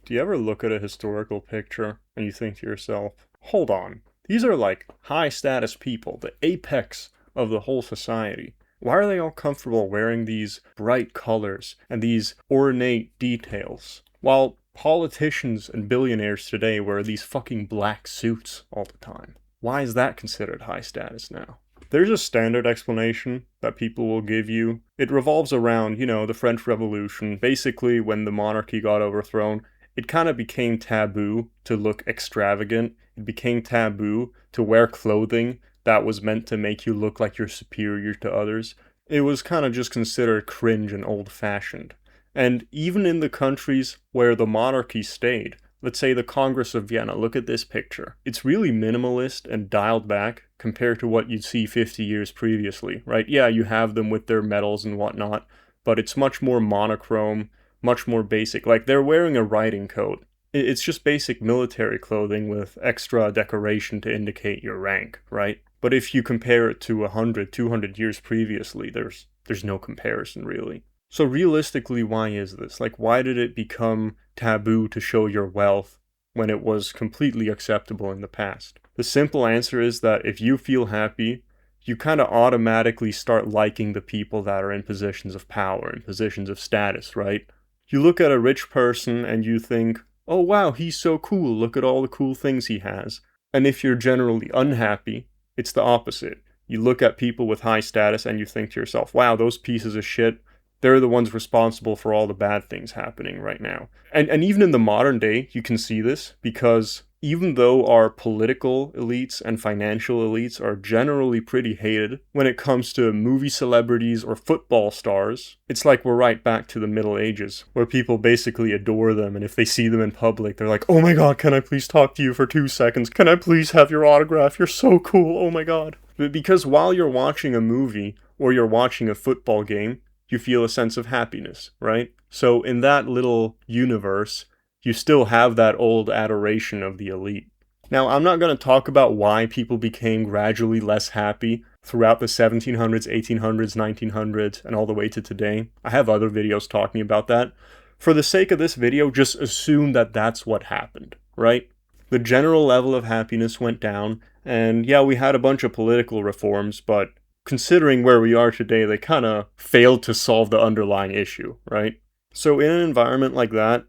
Do you ever look at a historical picture and you think to yourself, hold on, these are like high status people, the apex of the whole society. Why are they all comfortable wearing these bright colors and these ornate details? While politicians and billionaires today wear these fucking black suits all the time. Why is that considered high status now? There's a standard explanation that people will give you. It revolves around, the French Revolution. Basically, when the monarchy got overthrown, it kind of became taboo to look extravagant. It became taboo to wear clothing that was meant to make you look like you're superior to others. It was kind of just considered cringe and old fashioned. And even in the countries where the monarchy stayed, let's say the Congress of Vienna, look at this picture. It's really minimalist and dialed back compared to what you'd see 50 years previously, right? Yeah, you have them with their medals and whatnot, but it's much more monochrome, much more basic. Like they're wearing a riding coat. It's just basic military clothing with extra decoration to indicate your rank, right? But if you compare it to 100, 200 years previously, there's no comparison really. So realistically, why is this? Like, why did it become taboo to show your wealth when it was completely acceptable in the past? The simple answer is that if you feel happy, you kind of automatically start liking the people that are in positions of power, in positions of status, right? You look at a rich person and you think, oh wow, he's so cool, look at all the cool things he has. And if you're generally unhappy, it's the opposite. You look at people with high status and you think to yourself, wow, those pieces of shit, they're the ones responsible for all the bad things happening right now. And even in the modern day, you can see this because even though our political elites and financial elites are generally pretty hated, when it comes to movie celebrities or football stars, it's like we're right back to the Middle Ages, where people basically adore them, and if they see them in public, they're like, oh my god, can I please talk to you for 2 seconds? Can I please have your autograph? You're so cool, oh my god. But because while you're watching a movie, or you're watching a football game, you feel a sense of happiness, right? So in that little universe, you still have that old adoration of the elite. Now, I'm not going to talk about why people became gradually less happy throughout the 1700s, 1800s, 1900s, and all the way to today. I have other videos talking about that. For the sake of this video, just assume that that's what happened, right? The general level of happiness went down, and yeah, we had a bunch of political reforms, but considering where we are today, they kind of failed to solve the underlying issue, right? So in an environment like that,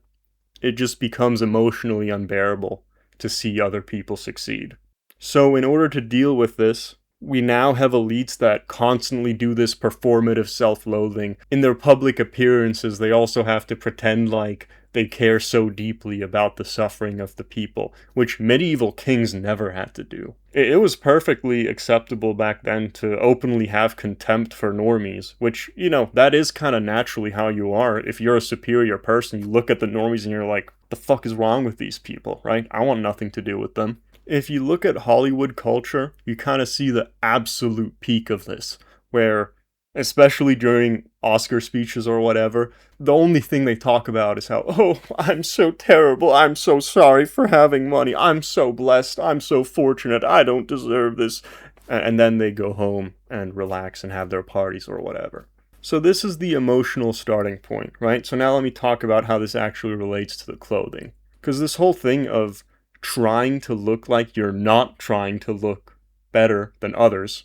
it just becomes emotionally unbearable to see other people succeed. So in order to deal with this, we now have elites that constantly do this performative self-loathing. In their public appearances, they also have to pretend like they care so deeply about the suffering of the people, which medieval kings never had to do. It was perfectly acceptable back then to openly have contempt for normies, which, that is kind of naturally how you are. If you're a superior person, you look at the normies and you're like, the fuck is wrong with these people, right? I want nothing to do with them. If you look at Hollywood culture, you kind of see the absolute peak of this, where, especially during Oscar speeches or whatever, the only thing they talk about is how, oh, I'm so terrible, I'm so sorry for having money, I'm so blessed, I'm so fortunate, I don't deserve this. And then they go home and relax and have their parties or whatever. So this is the emotional starting point, right? So now let me talk about how this actually relates to the clothing. Because this whole thing of trying to look like you're not trying to look better than others,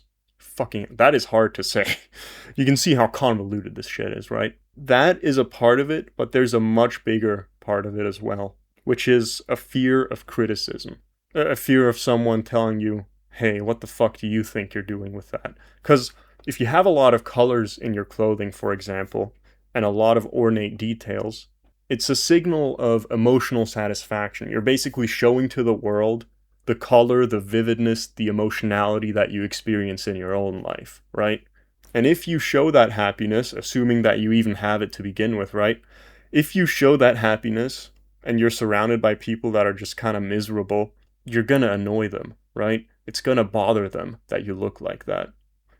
that is hard to say. You can see how convoluted this shit is, right? That is a part of it, but there's a much bigger part of it as well, which is a fear of criticism. A fear of someone telling you, hey, what the fuck do you think you're doing with that? Because if you have a lot of colors in your clothing, for example, and a lot of ornate details, it's a signal of emotional satisfaction. You're basically showing to the world the color, the vividness, the emotionality that you experience in your own life, right? And if you show that happiness, assuming that you even have it to begin with, right? If you show that happiness and you're surrounded by people that are just kind of miserable, you're gonna annoy them, right? It's gonna bother them that you look like that.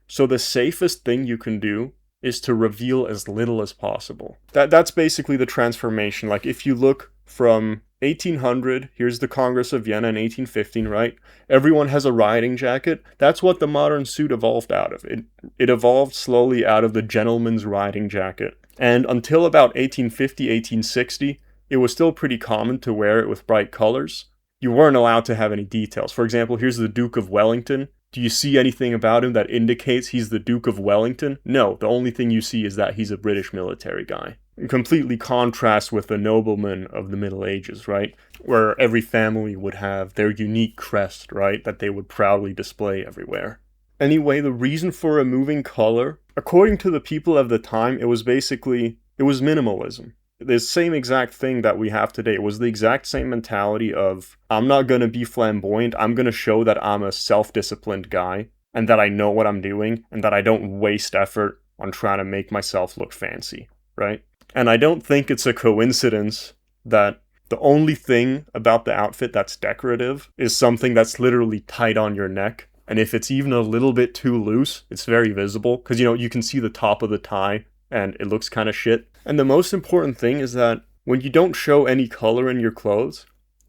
So the safest thing you can do is to reveal as little as possible. That's basically the transformation. Like if you look from 1800, here's the Congress of Vienna in 1815, right? Everyone has a riding jacket. That's what the modern suit evolved out of. It evolved slowly out of the gentleman's riding jacket. And until about 1850, 1860, it was still pretty common to wear it with bright colors. You weren't allowed to have any details. For example, here's the Duke of Wellington. Do you see anything about him that indicates he's the Duke of Wellington? No, the only thing you see is that he's a British military guy. It completely contrasts with the noblemen of the Middle Ages, right? Where every family would have their unique crest, right? That they would proudly display everywhere. Anyway, the reason for removing color, according to the people of the time, it was minimalism. The same exact thing that we have today. It was the exact same mentality of, I'm not going to be flamboyant, I'm going to show that I'm a self-disciplined guy, and that I know what I'm doing, and that I don't waste effort on trying to make myself look fancy, right? And I don't think it's a coincidence that the only thing about the outfit that's decorative is something that's literally tight on your neck. And if it's even a little bit too loose, it's very visible. Because, you can see the top of the tie and it looks kind of shit. And the most important thing is that when you don't show any color in your clothes,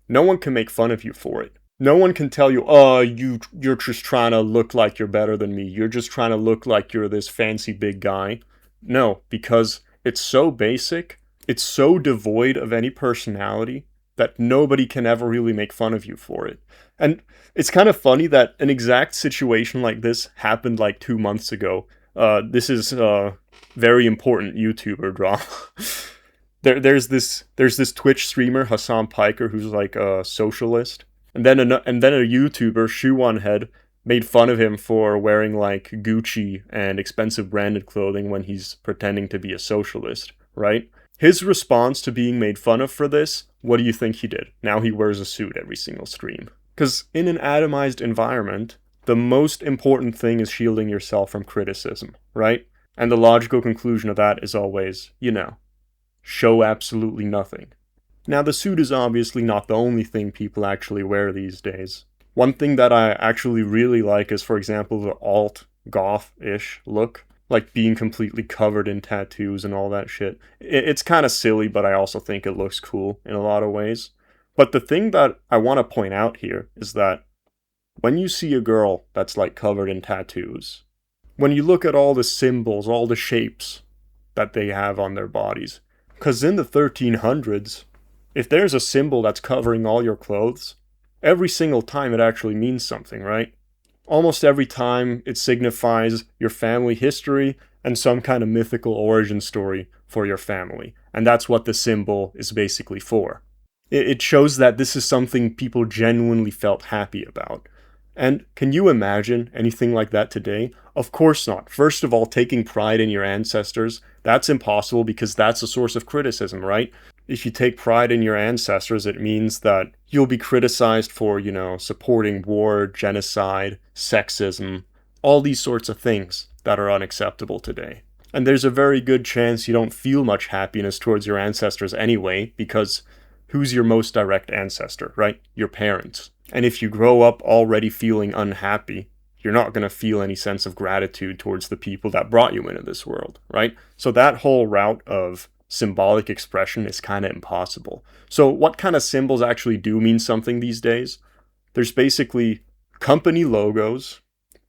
no one can make fun of you for it. No one can tell you, oh, you're just trying to look like you're better than me. You're just trying to look like you're this fancy big guy. No, because it's so basic, it's so devoid of any personality that nobody can ever really make fun of you for it. And it's kind of funny that an exact situation like this happened like 2 months ago. This is very important YouTuber drama. there's this Twitch streamer, Hassan Piker, who's like a socialist. And then a YouTuber, Shoe on Head, made fun of him for wearing like Gucci and expensive branded clothing when he's pretending to be a socialist, right? His response to being made fun of for this, what do you think he did? Now he wears a suit every single stream. Because in an atomized environment, the most important thing is shielding yourself from criticism, right? And the logical conclusion of that is always, show absolutely nothing. Now, the suit is obviously not the only thing people actually wear these days. One thing that I actually really like is, for example, the alt-goth-ish look. Like being completely covered in tattoos and all that shit. It's kind of silly, but I also think it looks cool in a lot of ways. But the thing that I want to point out here is that when you see a girl that's like covered in tattoos, when you look at all the symbols, all the shapes that they have on their bodies, because in the 1300s, if there's a symbol that's covering all your clothes, every single time it actually means something, right? Almost every time it signifies your family history and some kind of mythical origin story for your family. And that's what the symbol is basically for. It shows that this is something people genuinely felt happy about. And can you imagine anything like that today? Of course not. First of all, taking pride in your ancestors, that's impossible because that's a source of criticism, right? If you take pride in your ancestors, it means that you'll be criticized for, supporting war, genocide, sexism, all these sorts of things that are unacceptable today. And there's a very good chance you don't feel much happiness towards your ancestors anyway, because who's your most direct ancestor, right? Your parents. And if you grow up already feeling unhappy, you're not going to feel any sense of gratitude towards the people that brought you into this world, right? So that whole route of symbolic expression is kind of impossible. So what kind of symbols actually do mean something these days? There's basically company logos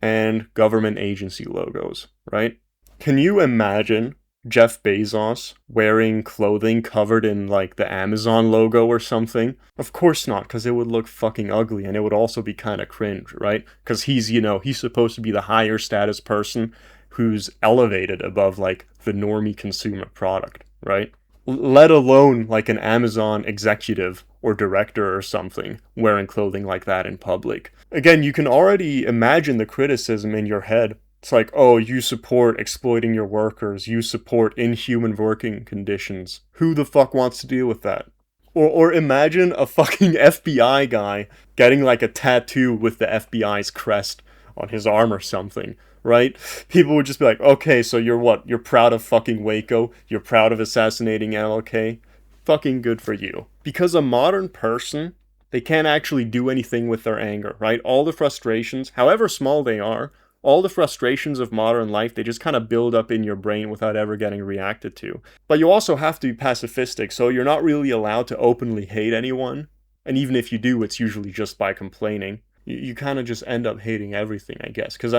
and government agency logos, right? Can you imagine Jeff Bezos wearing clothing covered in like the Amazon logo or something? Of course not, because it would look fucking ugly and it would also be kind of cringe, right? Because he's supposed to be the higher status person who's elevated above like the normie consumer product, right? Let alone like an Amazon executive or director or something wearing clothing like that in public. Again, you can already imagine the criticism in your head. It's like, oh, you support exploiting your workers, you support inhuman working conditions. Who the fuck wants to deal with that? Or imagine a fucking FBI guy getting like a tattoo with the FBI's crest on his arm or something, right? People would just be like, okay, so you're what? You're proud of fucking Waco? You're proud of assassinating LLK? Fucking good for you. Because a modern person, they can't actually do anything with their anger, right? All the frustrations, however small they are, all the frustrations of modern life, they just kind of build up in your brain without ever getting reacted to. But you also have to be pacifistic, so you're not really allowed to openly hate anyone. And even if you do, it's usually just by complaining. You kind of just end up hating everything, I guess. Because,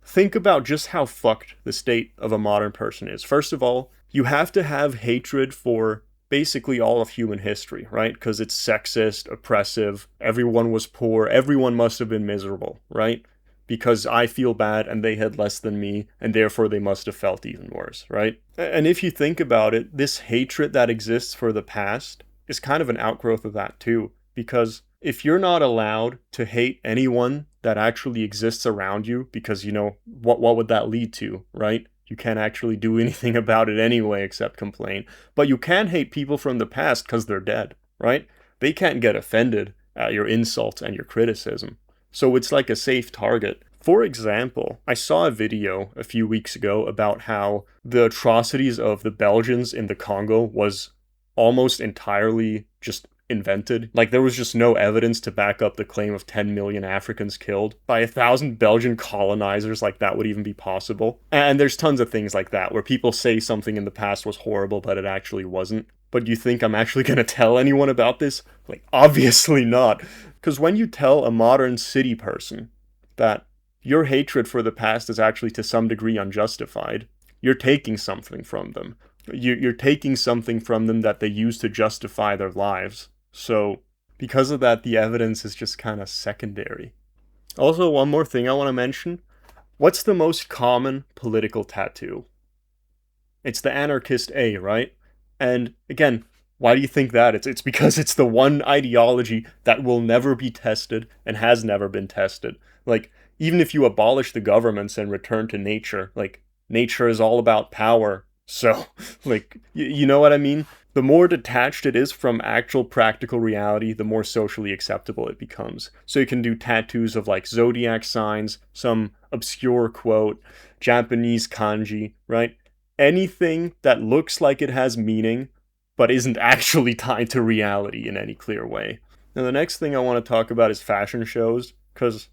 think about just how fucked the state of a modern person is. First of all, you have to have hatred for basically all of human history, right? Because it's sexist, oppressive, everyone was poor, everyone must have been miserable, right? Because I feel bad and they had less than me, and therefore they must have felt even worse, right? And if you think about it, this hatred that exists for the past is kind of an outgrowth of that too. Because if you're not allowed to hate anyone that actually exists around you, because, you know, what would that lead to, right? You can't actually do anything about it anyway except complain. But you can hate people from the past because they're dead, right? They can't get offended at your insults and your criticism. So it's like a safe target. For example, I saw a video a few weeks ago about how the atrocities of the Belgians in the Congo was almost entirely just invented. Like, there was just no evidence to back up the claim of 10 million Africans killed by 1,000 Belgian colonizers, like that would even be possible. And there's tons of things like that where people say something in the past was horrible, but it actually wasn't. But you think I'm actually going to tell anyone about this? Like, obviously not. Because when you tell a modern city person that your hatred for the past is actually to some degree unjustified, you're taking something from them. You're taking something from them that they use to justify their lives. So, because of that, the evidence is just kind of secondary. Also, one more thing I want to mention. What's the most common political tattoo? It's the anarchist A, right? And again, why do you think that? It's because it's the one ideology that will never be tested and has never been tested. Like, even if you abolish the governments and return to nature, like, nature is all about power. So, like, you know what I mean? The more detached it is from actual practical reality, the more socially acceptable it becomes. So you can do tattoos of, like, zodiac signs, some obscure quote, Japanese kanji, right? Anything that looks like it has meaning, but isn't actually tied to reality in any clear way. Now, the next thing I want to talk about is fashion shows, because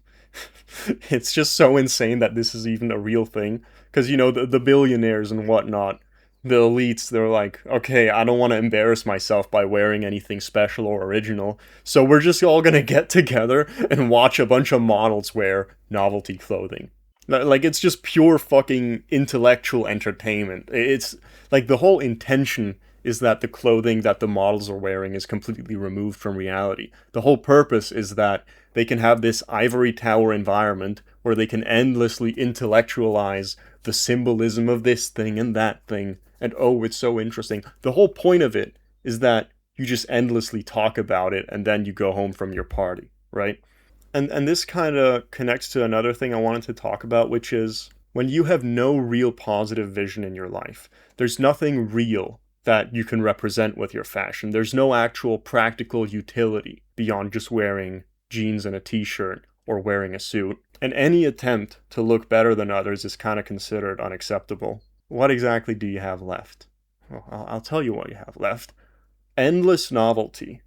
it's just so insane that this is even a real thing. Because, you know, the billionaires and whatnot, the elites, they're like, okay, I don't want to embarrass myself by wearing anything special or original, so we're just all gonna get together and watch a bunch of models wear novelty clothing. Like, it's just pure fucking intellectual entertainment. It's like the whole intention is that the clothing that the models are wearing is completely removed from reality. The whole purpose is that they can have this ivory tower environment where they can endlessly intellectualize the symbolism of this thing and that thing. And oh, it's so interesting. The whole point of it is that you just endlessly talk about it and then you go home from your party, right? And this kind of connects to another thing I wanted to talk about, which is when you have no real positive vision in your life, there's nothing real that you can represent with your fashion. There's no actual practical utility beyond just wearing jeans and a t-shirt or wearing a suit. And any attempt to look better than others is kind of considered unacceptable. What exactly do you have left? Well, I'll tell you what you have left. Endless novelty.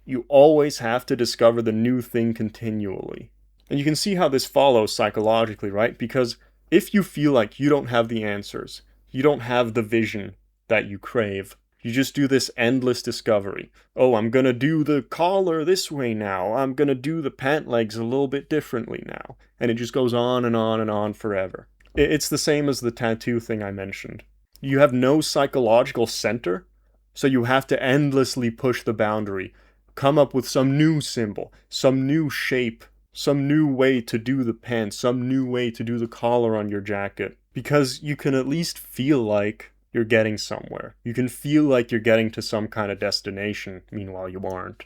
You always have to discover the new thing continually. And you can see how this follows psychologically, right? Because if you feel like you don't have the answers, you don't have the vision that you crave, you just do this endless discovery. Oh, I'm gonna do the collar this way now. I'm gonna do the pant legs a little bit differently now. And it just goes on and on and on forever. It's the same as the tattoo thing I mentioned. You have no psychological center, so you have to endlessly push the boundary. Come up with some new symbol, some new shape, some new way to do the pants, some new way to do the collar on your jacket. Because you can at least feel like you're getting somewhere. You can feel like you're getting to some kind of destination, meanwhile you aren't.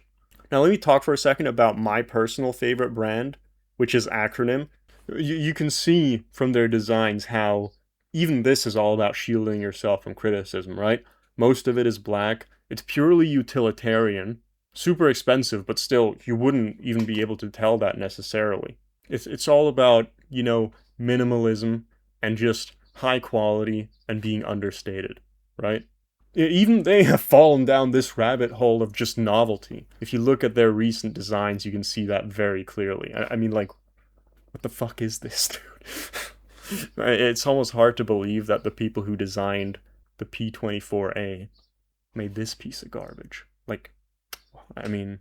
Now let me talk for a second about my personal favorite brand, which is Acronym. You can see from their designs how even this is all about shielding yourself from criticism, right? Most of it is black. It's purely utilitarian. Super expensive, but still, you wouldn't even be able to tell that necessarily. It's all about, you know, minimalism and just high quality and being understated, right? Even they have fallen down this rabbit hole of just novelty. If you look at their recent designs, you can see that very clearly. I mean, like, what the fuck is this, dude? It's almost hard to believe that the people who designed the P24A made this piece of garbage. Like, I mean,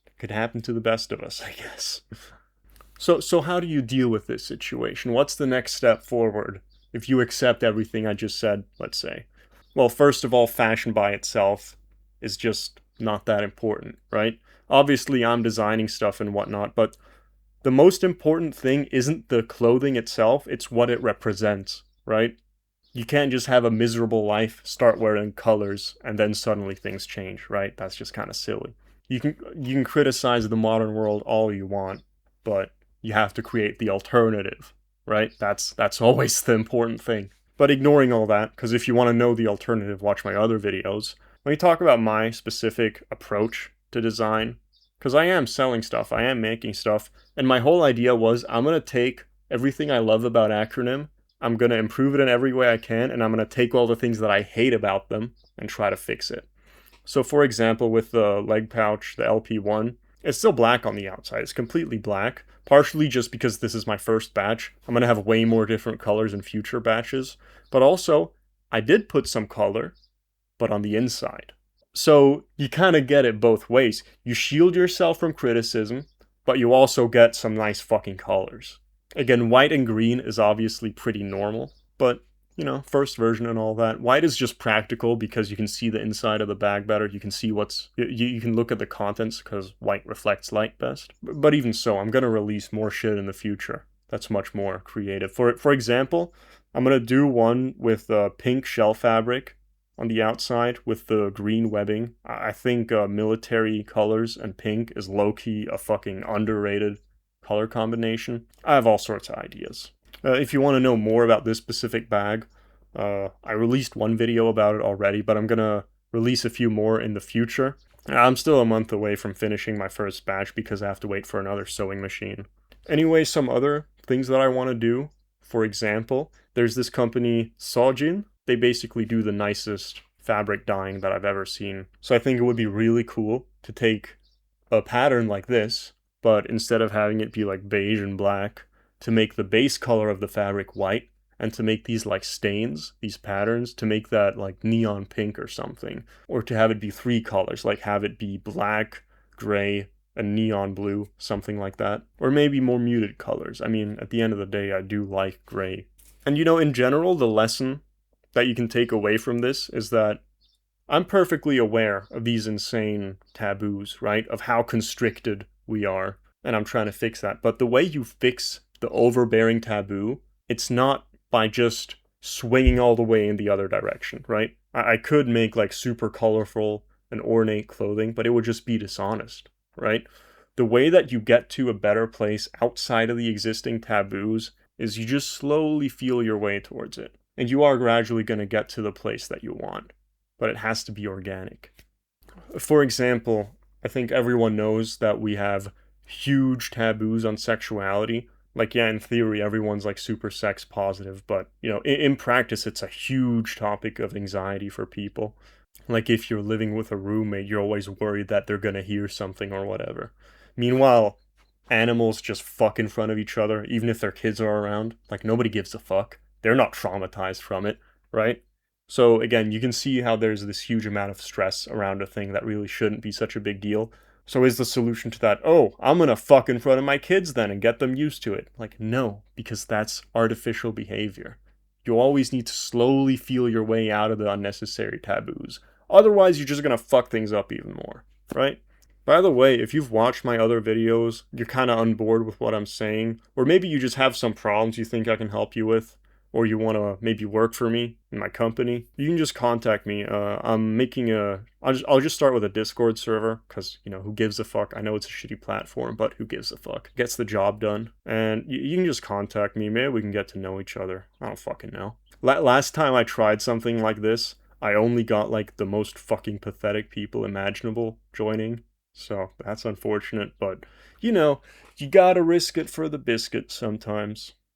it could happen to the best of us, I guess. So how do you deal with this situation? What's the next step forward if you accept everything I just said, let's say? Well, first of all, fashion by itself is just not that important, right? Obviously, I'm designing stuff and whatnot, but the most important thing isn't the clothing itself, it's what it represents, right? You can't just have a miserable life, start wearing colors, and then suddenly things change, right? That's just kind of silly. You can criticize the modern world all you want, but you have to create the alternative, right? That's always the important thing. But ignoring all that, because if you want to know the alternative, watch my other videos. Let me talk about my specific approach to design, because I am selling stuff, I am making stuff, and my whole idea was I'm gonna take everything I love about Acronym, I'm gonna improve it in every way I can, and I'm gonna take all the things that I hate about them and try to fix it. So for example, with the leg pouch, the LP1, it's still black on the outside. It's completely black, partially just because this is my first batch. I'm going to have way more different colors in future batches. But also, I did put some color, but on the inside. So you kind of get it both ways. You shield yourself from criticism, but you also get some nice fucking colors. Again, white and green is obviously pretty normal, but first version and all that. White is just practical because you can see the inside of the bag better. You can see you can look at the contents because white reflects light best. But even so, I'm gonna release more shit in the future. That's much more creative. For example, I'm gonna do one with pink shell fabric on the outside with the green webbing. I think military colors and pink is low-key a fucking underrated color combination. I have all sorts of ideas. If you want to know more about this specific bag, I released one video about it already, but I'm gonna release a few more in the future. I'm still a month away from finishing my first batch because I have to wait for another sewing machine. Anyway, some other things that I want to do. For example, there's this company, Sojin. They basically do the nicest fabric dyeing that I've ever seen. So I think it would be really cool to take a pattern like this, but instead of having it be like beige and black, to make the base color of the fabric white, and to make these like stains, these patterns, to make that like neon pink or something. Or to have it be three colors, like have it be black, gray, and neon blue, something like that. Or maybe more muted colors. I mean, at the end of the day, I do like gray. And in general, the lesson that you can take away from this is that I'm perfectly aware of these insane taboos, right? Of how constricted we are. And I'm trying to fix that. But the way you fix the overbearing taboo, it's not by just swinging all the way in the other direction, right? I could make like super colorful and ornate clothing, but it would just be dishonest, right? The way that you get to a better place outside of the existing taboos is you just slowly feel your way towards it. And you are gradually going to get to the place that you want, but it has to be organic. For example, I think everyone knows that we have huge taboos on sexuality. Like, yeah, in theory, everyone's like super sex positive, but in practice, it's a huge topic of anxiety for people. Like, if you're living with a roommate, you're always worried that they're gonna hear something or whatever. Meanwhile, animals just fuck in front of each other, even if their kids are around. Like, nobody gives a fuck. They're not traumatized from it, right? So, again, you can see how there's this huge amount of stress around a thing that really shouldn't be such a big deal. So is the solution to that, oh, I'm gonna fuck in front of my kids then and get them used to it? Like, no, because that's artificial behavior. You always need to slowly feel your way out of the unnecessary taboos. Otherwise, you're just gonna fuck things up even more, right? By the way, if you've watched my other videos, you're kind of on board with what I'm saying, or maybe you just have some problems you think I can help you with, or you want to maybe work for me in my company, you can just contact me. I'm making I'll just start with a Discord server, because, who gives a fuck? I know it's a shitty platform, but who gives a fuck? Gets the job done. And you can just contact me. Maybe we can get to know each other. I don't fucking know. Last time I tried something like this, I only got like the most fucking pathetic people imaginable joining. So that's unfortunate, but you gotta risk it for the biscuit sometimes.